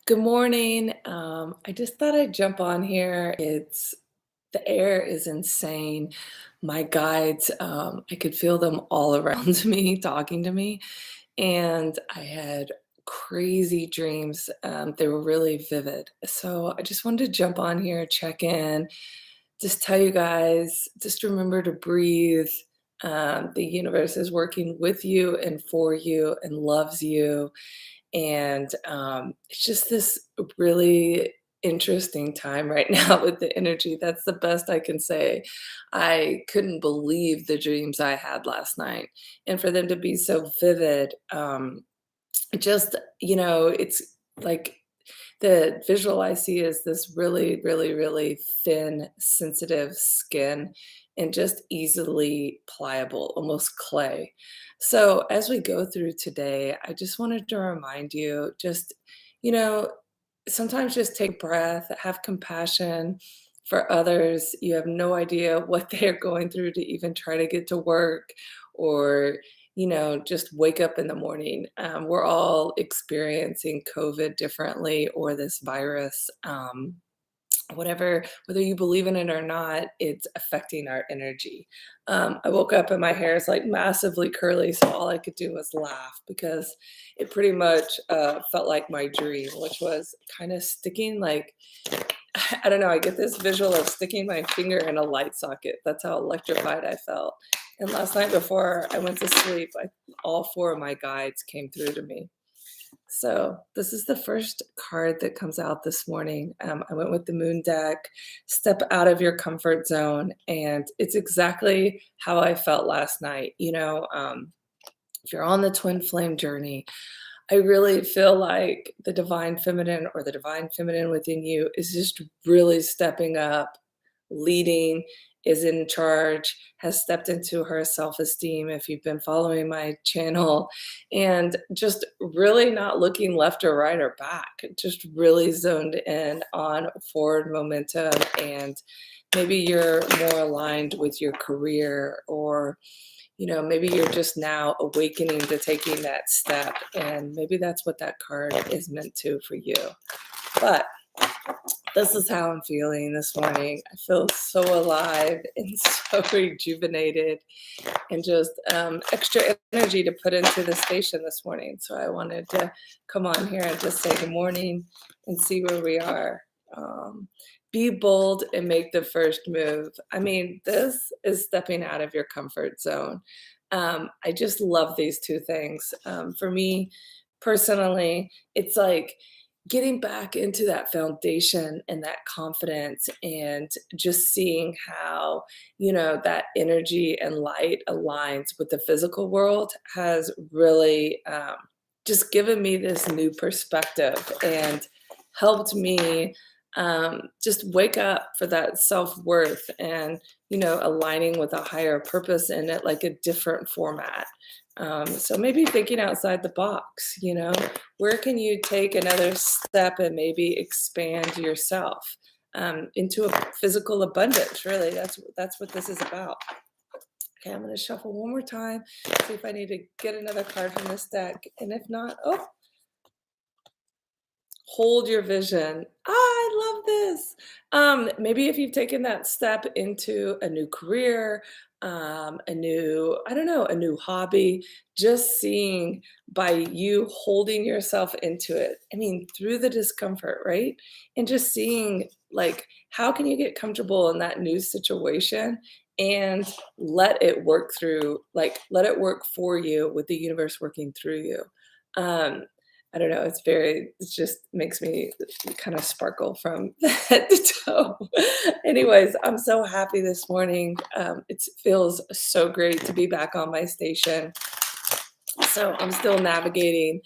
Good morning. I just thought I'd jump on here. The air is insane. My guides, I could feel them all around me talking to me, and I had crazy dreams. They were really vivid. So I just wanted to jump on here, check in, just tell you guys, just remember to breathe. The universe is working with you and for you and loves you, and it's just this really interesting time right now with the energy. That's the best I can say. I couldn't believe the dreams I had last night. And for them to be so vivid, just, it's like the visual I see is this really, really, really thin, sensitive skin and just easily pliable, almost clay. So as we go through today, I just wanted to remind you just, you know, sometimes just take breath, have compassion for others. You have no idea what they're going through to even try to get to work or just wake up in the morning. We're all experiencing COVID differently or this virus. Whatever, whether you believe in it or not, it's affecting our energy. I woke up and my hair is like massively curly, so all I could do was laugh because it pretty much felt like my dream, which was kind of sticking like I don't know, I get this visual of sticking my finger in a light socket. That's how electrified I felt. And last night before I went to sleep, all four of my guides came through to me. So this is the first card that comes out this morning. I went with the moon deck, step out of your comfort zone. And it's exactly how I felt last night. If you're on the twin flame journey, I really feel like the divine feminine or the divine feminine within you is just really stepping up, leading, is in charge, has stepped into her self esteem. If you've been following my channel, and just really not looking left or right or back, just really zoned in on forward momentum. And maybe you're more aligned with your career, or maybe you're just now awakening to taking that step, and maybe that's what that card is meant to for you. But this is how I'm feeling this morning. I feel so alive and so rejuvenated and just extra energy to put into the station this morning. So I wanted to come on here and just say good morning and see where we are. Be bold and make the first move. I mean, this is stepping out of your comfort zone. I just love these two things. For me personally, it's like getting back into that foundation and that confidence and just seeing how, that energy and light aligns with the physical world has really just given me this new perspective and helped me just wake up for that self-worth and aligning with a higher purpose in it, like a different format. So maybe thinking outside the box, where can you take another step and maybe expand yourself into a physical abundance? Really, that's what this is about. Okay, I'm going to shuffle one more time, see if I need to get another card from this deck, and if not, oh, hold your vision. I love this. Maybe if you've taken that step into a new career, a new, I don't know, a new hobby, just seeing by you holding yourself into it. I mean, through the discomfort, right? And just seeing like how can you get comfortable in that new situation and let it work through, like let it work for you with the universe working through you. Um, I don't know, it just makes me kind of sparkle from head to toe. Anyways, I'm so happy this morning. It feels so great to be back on my station. So I'm still navigating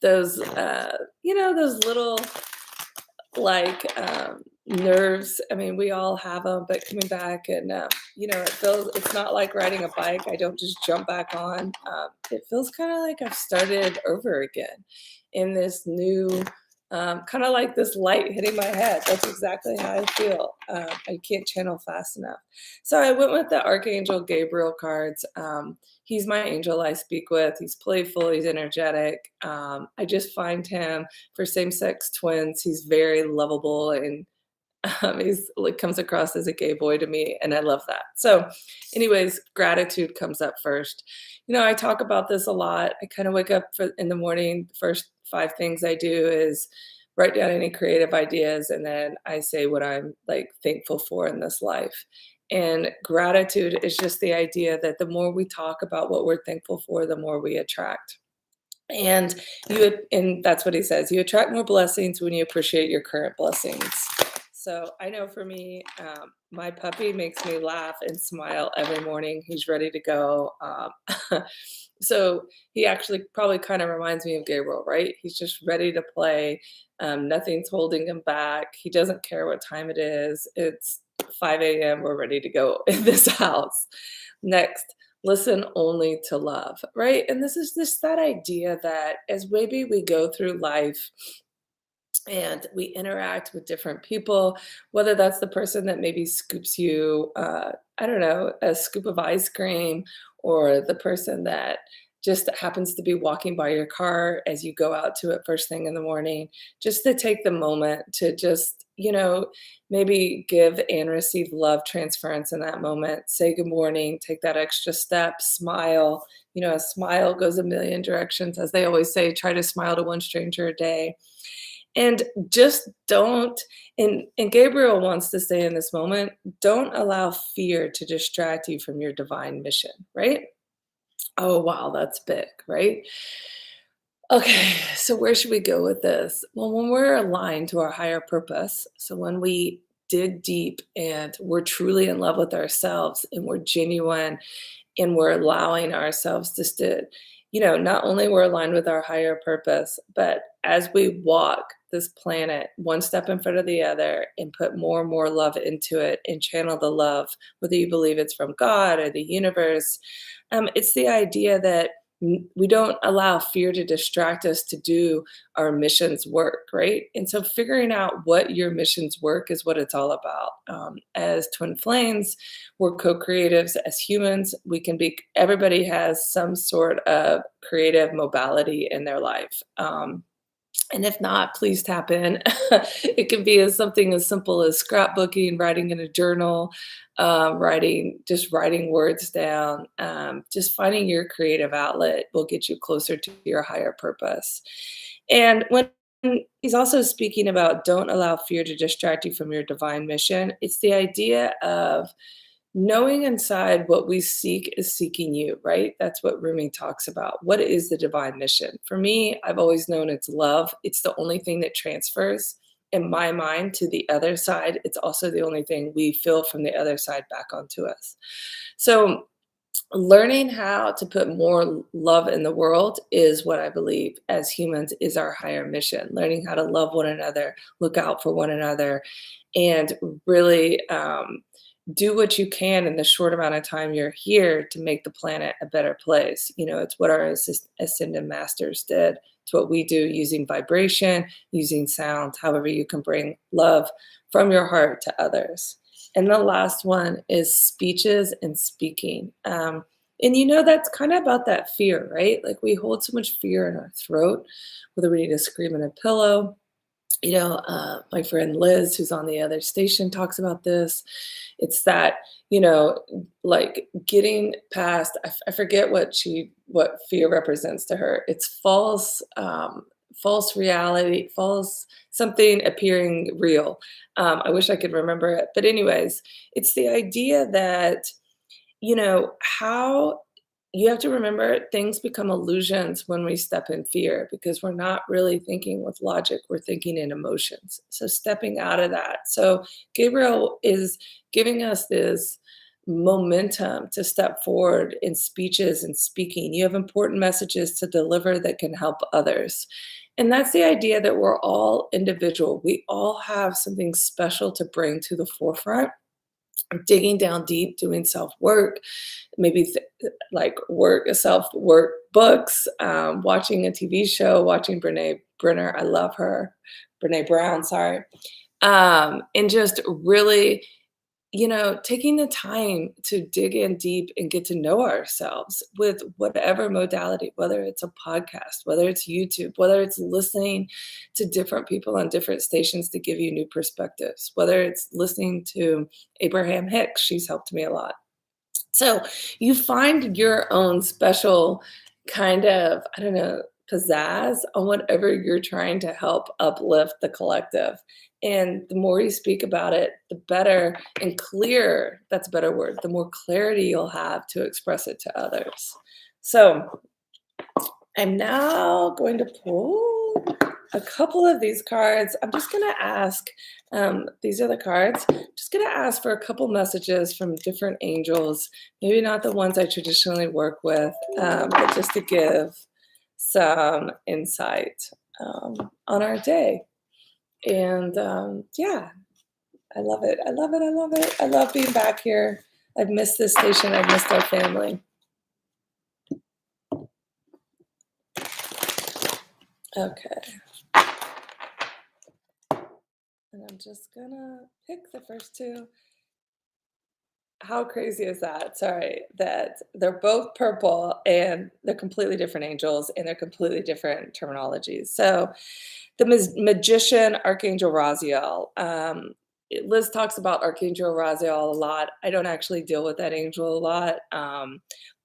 those, those little like nerves. I mean, we all have them, but coming back and it's not like riding a bike. I don't just jump back on. It feels kind of like I've started over again in this new kind of like this light hitting my head. That's exactly how I feel. I can't channel fast enough. So I went with the Archangel Gabriel cards. He's my angel I speak with. He's playful, he's energetic. I just find him for same sex twins, he's very lovable and he's like comes across as a gay boy to me, and I love that. So, anyways, gratitude comes up first. I talk about this a lot. I kind of wake up in the morning. The first five things I do is write down any creative ideas, and then I say what I'm like thankful for in this life. And gratitude is just the idea that the more we talk about what we're thankful for, the more we attract. And that's what he says. You attract more blessings when you appreciate your current blessings. So I know for me, my puppy makes me laugh and smile every morning. He's ready to go. So he actually probably kind of reminds me of Gabriel, right? He's just ready to play. Nothing's holding him back. He doesn't care what time it is. It's 5 a.m. We're ready to go in this house. Next, listen only to love, right? And this is just that idea that as maybe we go through life and we interact with different people, whether that's the person that maybe scoops you, I don't know, a scoop of ice cream, or the person that just happens to be walking by your car as you go out to it first thing in the morning, just to take the moment to just, maybe give and receive love transference in that moment. Say good morning, take that extra step, smile. A smile goes a million directions. As they always say, try to smile to one stranger a day. And just don't, and Gabriel wants to say in this moment, don't allow fear to distract you from your divine mission, right? Oh, wow, that's big, right? Okay, so where should we go with this? Well, when we're aligned to our higher purpose, so when we dig deep and we're truly in love with ourselves and we're genuine and we're allowing ourselves just to, not only we're aligned with our higher purpose, but as we walk this planet one step in front of the other and put more and more love into it and channel the love, whether you believe it's from God or the universe, it's the idea that we don't allow fear to distract us to do our mission's work, right? And so figuring out what your mission's work is what it's all about. As twin flames, we're co-creatives. As humans, we can be, everybody has some sort of creative modality in their life. And if not, please tap in. It can be something as simple as scrapbooking, writing in a journal, just writing words down. Just finding your creative outlet will get you closer to your higher purpose. And when he's also speaking about don't allow fear to distract you from your divine mission, it's the idea of knowing inside what we seek is seeking you, right? That's what Rumi talks about. What is the divine mission? For me, I've always known it's love. It's the only thing that transfers in my mind to the other side. It's also the only thing we feel from the other side back onto us. So, learning how to put more love in the world is what I believe as humans is our higher mission. Learning how to love one another, look out for one another, and really do what you can in the short amount of time you're here to make the planet a better place. It's what our ascended masters did. It's what we do using vibration, using sound, however you can bring love from your heart to others. And the last one is speeches and speaking. And that's kind of about that fear, right? Like we hold so much fear in our throat, whether we need to scream in a pillow. My friend Liz, who's on the other station, talks about this. It's that, like getting past, I forget what fear represents to her. It's false reality, false something appearing real. I wish I could remember it. But anyways, it's the idea that, how you have to remember things become illusions when we step in fear because we're not really thinking with logic, we're thinking in emotions. So stepping out of that. So Gabriel is giving us this momentum to step forward in speeches and speaking. You have important messages to deliver that can help others. And that's the idea that we're all individual. We all have something special to bring to the forefront. digging down deep, doing self work, maybe like work self work books, watching a TV show, watching Brene Brenner. I love her, Brene Brown. Sorry, and just really, taking the time to dig in deep and get to know ourselves with whatever modality, whether it's a podcast, whether it's YouTube, whether it's listening to different people on different stations to give you new perspectives, whether it's listening to Abraham Hicks, she's helped me a lot. So you find your own special kind of, I don't know, pizzazz on whatever you're trying to help uplift the collective. And the more you speak about it, the better and clearer, that's a better word, the more clarity you'll have to express it to others. So I'm now going to pull a couple of these cards. I'm just going to ask, these are the cards. Just going to ask for a couple messages from different angels, maybe not the ones I traditionally work with, but just to give some insight on our day. And yeah, I love it. I love it. I love it. I love being back here. I've missed this station. I've missed our family. Okay. And I'm just gonna pick the first two. How crazy is that? Sorry, that they're both purple and they're completely different angels and they're completely different terminologies. So, the magician Archangel Raziel. Liz talks about Archangel Raziel a lot. I don't actually deal with that angel a lot.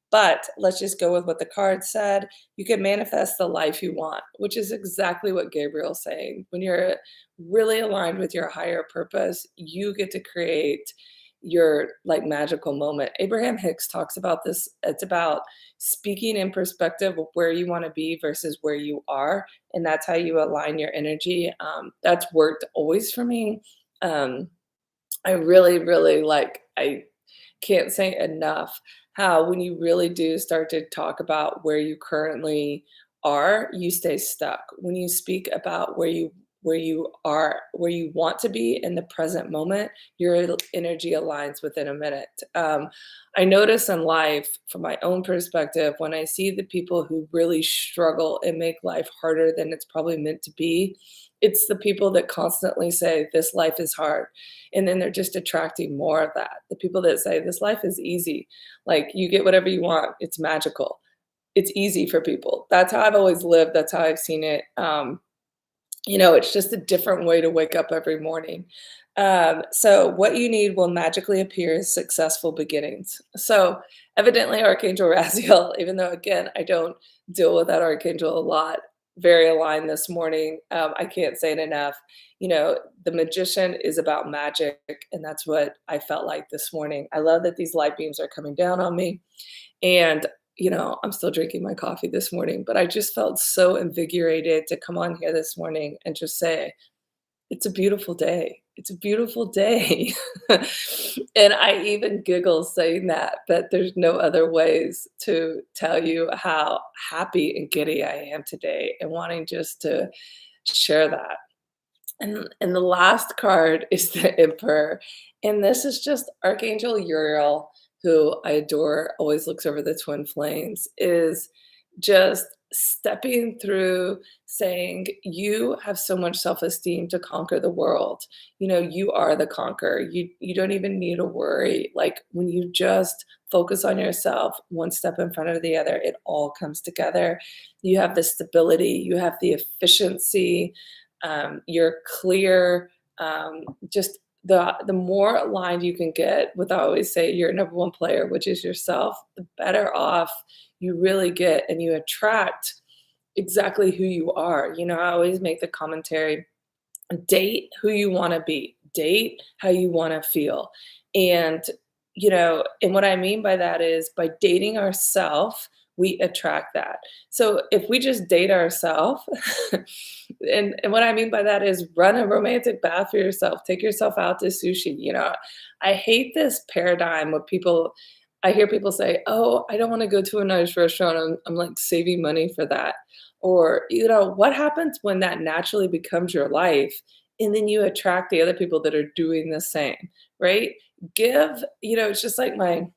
But let's just go with what the card said. You can manifest the life you want, which is exactly what Gabriel's saying. When you're really aligned with your higher purpose, you get to create your like magical moment. Abraham Hicks talks about this. It's about speaking in perspective of where you want to be versus where you are. And that's how you align your energy. That's worked always for me. Um, I really, really like, I can't say enough how when you really do start to talk about where you currently are, you stay stuck. When you speak about where you are, where you want to be in the present moment, your energy aligns within a minute. I notice in life, from my own perspective, when I see the people who really struggle and make life harder than it's probably meant to be, it's the people that constantly say, "This life is hard." And then they're just attracting more of that. The people that say, "This life is easy, like you get whatever you want, it's magical." It's easy for people. That's how I've always lived. That's how I've seen it. It's just a different way to wake up every morning. So, what you need will magically appear as successful beginnings. So, evidently, Archangel Raziel, even though, again, I don't deal with that Archangel a lot, very aligned this morning. I can't say it enough. The magician is about magic, and that's what I felt like this morning. I love that these light beams are coming down on me. And I'm still drinking my coffee this morning, but I just felt so invigorated to come on here this morning and just say, it's a beautiful day. It's a beautiful day. And I even giggle saying that, but there's no other ways to tell you how happy and giddy I am today and wanting just to share that. And the last card is the Emperor, and this is just Archangel Uriel, who I adore, always looks over the twin flames, is just stepping through saying, "You have so much self-esteem to conquer the world. You are the conqueror. You don't even need to worry. Like when you just focus on yourself, one step in front of the other, it all comes together. You have the stability, you have the efficiency, you're clear, just the more aligned you can get with, I always say, your number one player, which is yourself, the better off you really get and you attract exactly who you are. I always make the commentary, date who you want to be, date how you want to feel. And what I mean by that is by dating ourselves, we attract that. So if we just date ourselves, and what I mean by that is run a romantic bath for yourself, take yourself out to sushi. I hate this paradigm where I hear people say, "Oh, I don't want to go to a nice restaurant. I'm like saving money for that." Or, what happens when that naturally becomes your life and then you attract the other people that are doing the same, right? give, it's just like my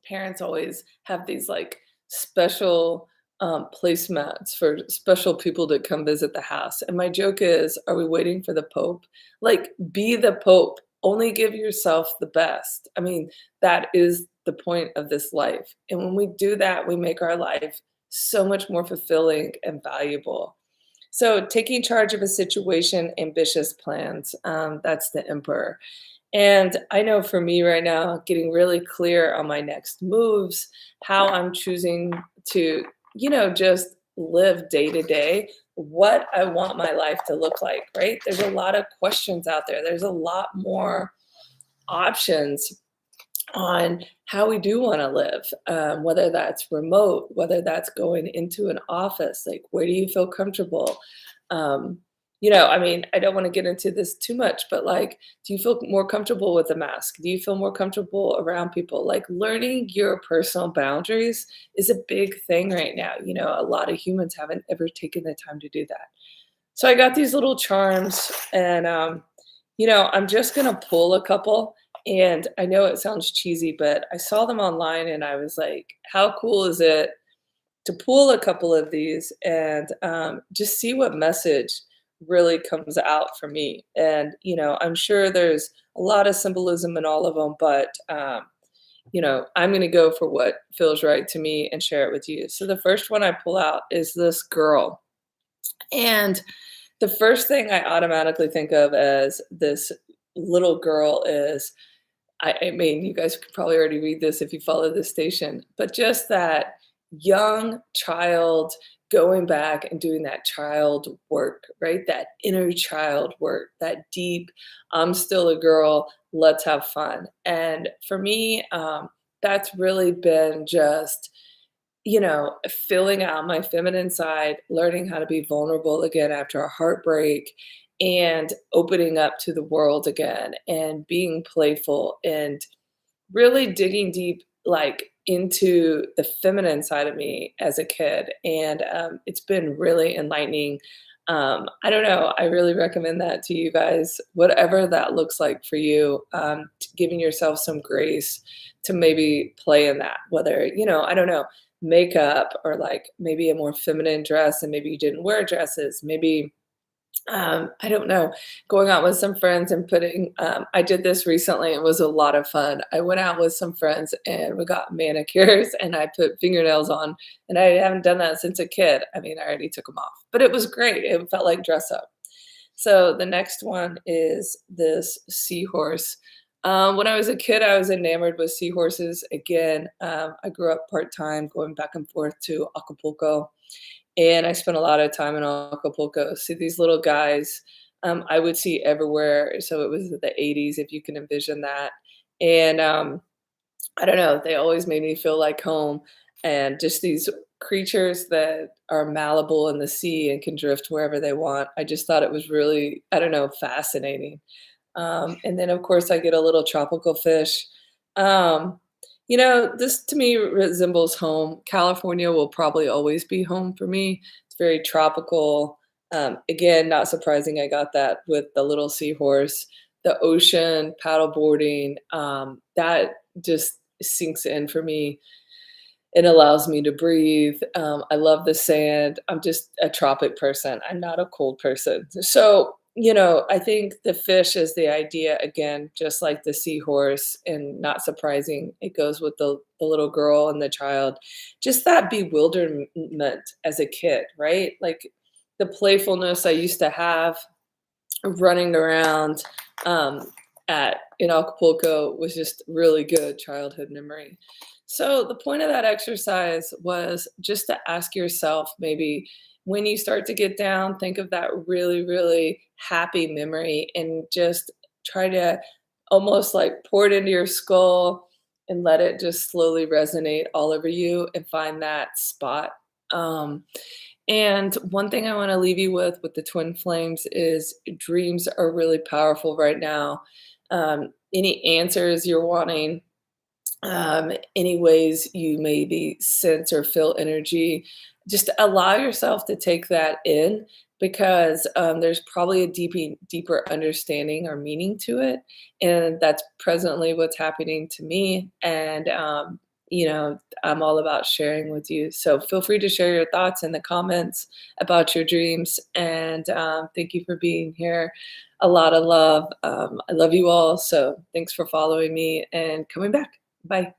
parents always have these like special placemats for special people to come visit the house. And my joke is, are we waiting for the Pope? Like, be the Pope. Only give yourself the best. I mean, that is the point of this life. And when we do that, we make our life so much more fulfilling and valuable. So, taking charge of a situation, ambitious plans. That's the Emperor. And I know for me right now, getting really clear on my next moves, how I'm choosing to, just live day to day, what I want my life to look like, right? There's a lot of questions out there. There's a lot more options on how we do want to live, whether that's remote, whether that's going into an office, like where do you feel comfortable? Um, I mean, I don't want to get into this too much, but like, do you feel more comfortable with a mask? Do you feel more comfortable around people? Like, learning your personal boundaries is a big thing right now. A lot of humans haven't ever taken the time to do that. So I got these little charms, and I'm just gonna pull a couple. And I know it sounds cheesy, but I saw them online and I was like, how cool is it to pull a couple of these and just see what message really comes out for me? And, I'm sure there's a lot of symbolism in all of them, but, I'm going to go for what feels right to me and share it with you. So the first one I pull out is this girl. And the first thing I automatically think of as this little girl is, I mean, you guys could probably already read this if you follow this station, but just that young child going back and doing that child work, right? That inner child work, that deep, I'm still a girl, let's have fun. And for me, that's really been just filling out my feminine side, learning how to be vulnerable again after a heartbreak, and opening up to the world again, and being playful, and really digging deep, like into the feminine side of me as a kid. And it's been really enlightening. I don't know. I really recommend that to you guys, whatever that looks like for you, giving yourself some grace to maybe play in that, whether, I don't know, makeup, or like maybe a more feminine dress, and maybe you didn't wear dresses, maybe I don't know, going out with some friends and putting I did this recently. It was a lot of fun. I went out with some friends and we got manicures and I put fingernails on, and I haven't done that since a kid. I mean, I already took them off, but it was great. It felt like dress up. So the next one is this seahorse. When I was a kid, I was enamored with seahorses. Again, I grew up part-time, going back and forth to Acapulco, and I spent a lot of time in Acapulco. See these little guys, I would see everywhere. So it was the 80s, if you can envision that. And I don't know, they always made me feel like home. And just these creatures that are malleable in the sea and can drift wherever they want. I just thought it was really, I don't know, fascinating. And then, of course, I get a little tropical fish. Um, this to me resembles home. California will probably always be home for me. It's very tropical. Again, not surprising I got that with the little seahorse. The ocean, paddle boarding, that just sinks in for me. It allows me to breathe. I love the sand. I'm just a tropic person. I'm not a cold person. So, I think the fish is the idea again, just like the seahorse, and not surprising, it goes with the little girl and the child. Just that bewilderment as a kid, right? Like the playfulness I used to have running around at in Acapulco was just really good childhood memory. So the point of that exercise was just to ask yourself, maybe when you start to get down, think of that really, really happy memory and just try to almost like pour it into your skull and let it just slowly resonate all over you and find that spot. Um, and one thing I want to leave you with the twin flames is dreams are really powerful right now. Any answers you're wanting, any ways you maybe sense or feel energy, just allow yourself to take that in because there's probably a deeper understanding or meaning to it. And that's presently what's happening to me. And, I'm all about sharing with you. So feel free to share your thoughts in the comments about your dreams. And thank you for being here. A lot of love. I love you all. So thanks for following me and coming back. Bye.